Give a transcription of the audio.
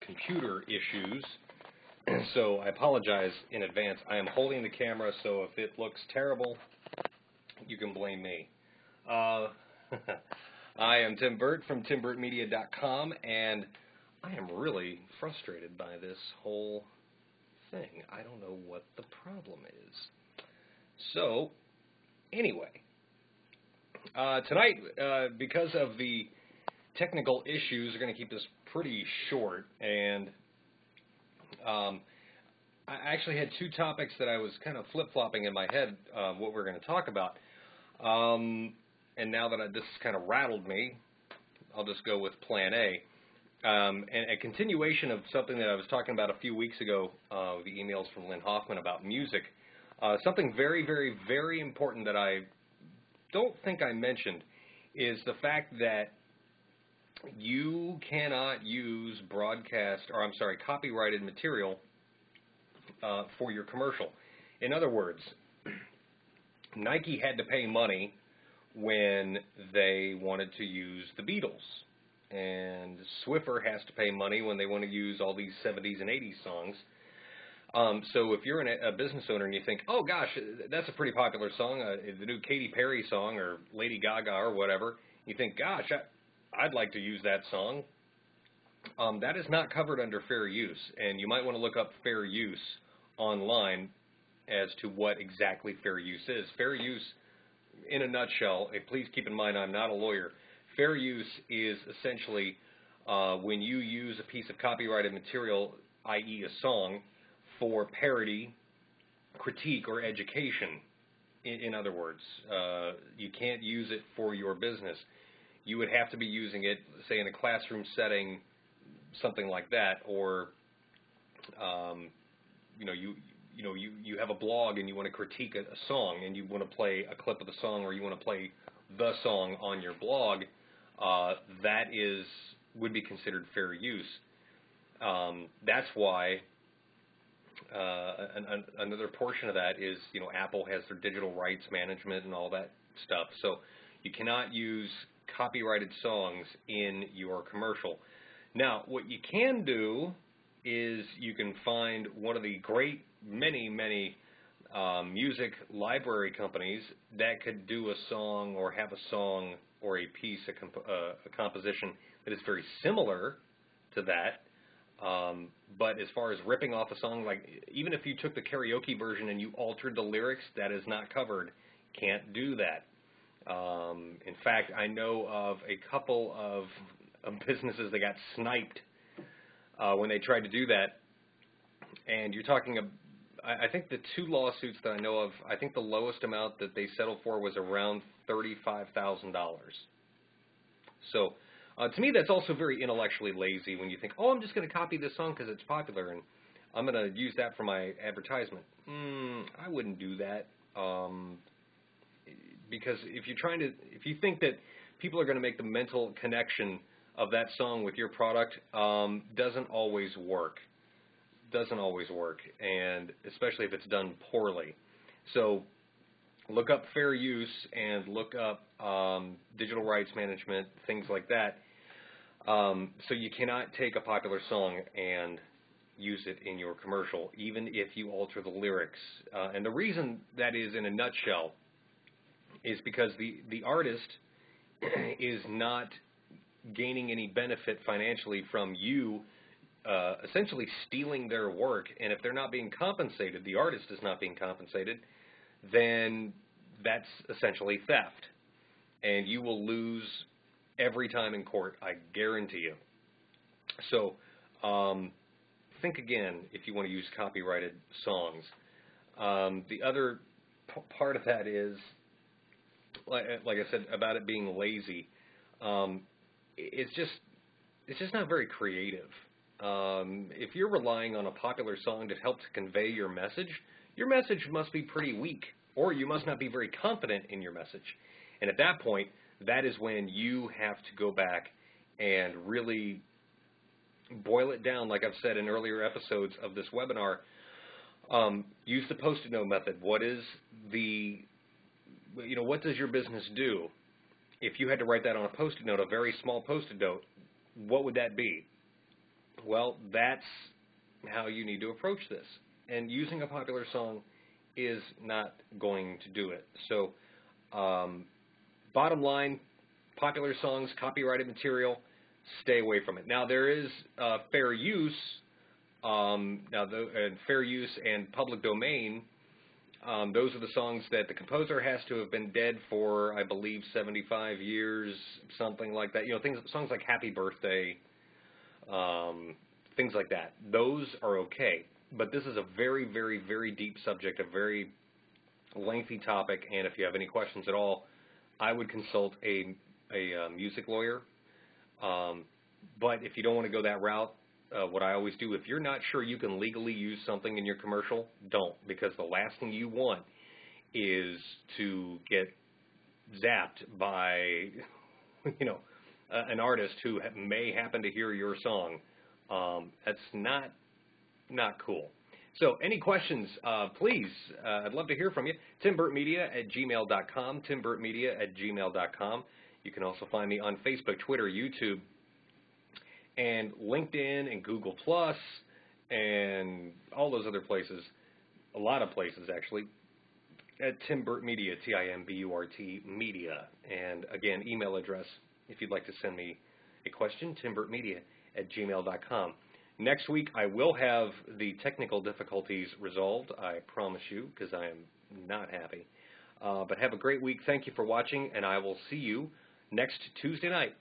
computer issues, so I apologize in advance. I am holding the camera, so if it looks terrible, you can blame me. I am Tim Burt from timburtmedia.com, and I am really frustrated by this whole thing. I don't know what the problem is. So, anyway, tonight, because of the technical issues, we're going to keep this pretty short, and I actually had two topics that I was kind of flip-flopping in my head what we're going to talk about. And now that this kind of rattled me, I'll just go with Plan A. And a continuation of something that I was talking about a few weeks ago, the emails from Lynn Hoffman about music. Something very, very, very important that I don't think I mentioned is the fact that you cannot use copyrighted material for your commercial. In other words, Nike had to pay money when they wanted to use the Beatles, and Swiffer has to pay money when they want to use all these 70s and 80s songs. So if you're a business owner and you think, oh gosh, that's a pretty popular song, the new Katy Perry song or Lady Gaga or whatever, you think, gosh, I'd like to use that song. That is not covered under fair use, and you might want to look up fair use online as to what exactly fair use is. Fair use, in a nutshell, please keep in mind I'm not a lawyer, fair use is essentially when you use a piece of copyrighted material, i.e. a song, for parody, critique, or education. In other words, you can't use it for your business. You would have to be using it, say, in a classroom setting, something like that, or you have a blog and you want to critique a song and you want to play a clip of the song, or you want to play the song on your blog. That would be considered fair use. That's why another portion of that is, Apple has their digital rights management and all that stuff. So you cannot use copyrighted songs in your commercial. Now, what you can do is you can find one of the great many music library companies that could do a song or have a song or a piece, a composition that is very similar to that. But as far as ripping off a song, like even if you took the karaoke version and you altered the lyrics, that is not covered. Can't do that. In fact, I know of a couple of businesses that got sniped when they tried to do that. And you're talking, I think the two lawsuits that I know of, I think the lowest amount that they settled for was around $35,000. So to me, that's also very intellectually lazy when you think, oh, I'm just going to copy this song because it's popular and I'm going to use that for my advertisement. I wouldn't do that. Because if you think that people are going to make the mental connection of that song with your product, doesn't always work. Doesn't always work, and especially if it's done poorly. So look up fair use and look up digital rights management, things like that. So you cannot take a popular song and use it in your commercial, even if you alter the lyrics. And the reason that is, in a nutshell, is because the artist is not gaining any benefit financially from you essentially stealing their work, and if they're not being compensated, the artist is not being compensated, then that's essentially theft, and you will lose every time in court, I guarantee you. So think again if you want to use copyrighted songs. The other part of that is, like I said, about it being lazy. It's just not very creative. If you're relying on a popular song to help to convey your message must be pretty weak, or you must not be very confident in your message. And at that point, that is when you have to go back and really boil it down, like I've said in earlier episodes of this webinar. Use the Post-it note method. What does your business do? If you had to write that on a Post-it note, a very small Post-it note, what would that be? Well, that's how you need to approach this. And using a popular song is not going to do it. So, bottom line, popular songs, copyrighted material, stay away from it. Now, there is fair use. Fair use and public domain. Those are the songs that the composer has to have been dead for, I believe, 75 years, something like that. Songs like Happy Birthday, things like that. Those are okay. But this is a very, very, very deep subject, a very lengthy topic, and if you have any questions at all, I would consult a music lawyer. But if you don't want to go that route, what I always do, if you're not sure you can legally use something in your commercial, don't, because the last thing you want is to get zapped by, an artist who may happen to hear your song. That's not cool. So any questions, please, I'd love to hear from you. timburtmedia@gmail.com, timburtmedia@gmail.com. You can also find me on Facebook, Twitter, YouTube, and LinkedIn and Google Plus and all those other places, a lot of places actually, at Tim Burt Media, Timburt Media. And again, email address if you'd like to send me a question, timburtmedia@gmail.com. Next week I will have the technical difficulties resolved, I promise you, because I am not happy. But have a great week. Thank you for watching, and I will see you next Tuesday night.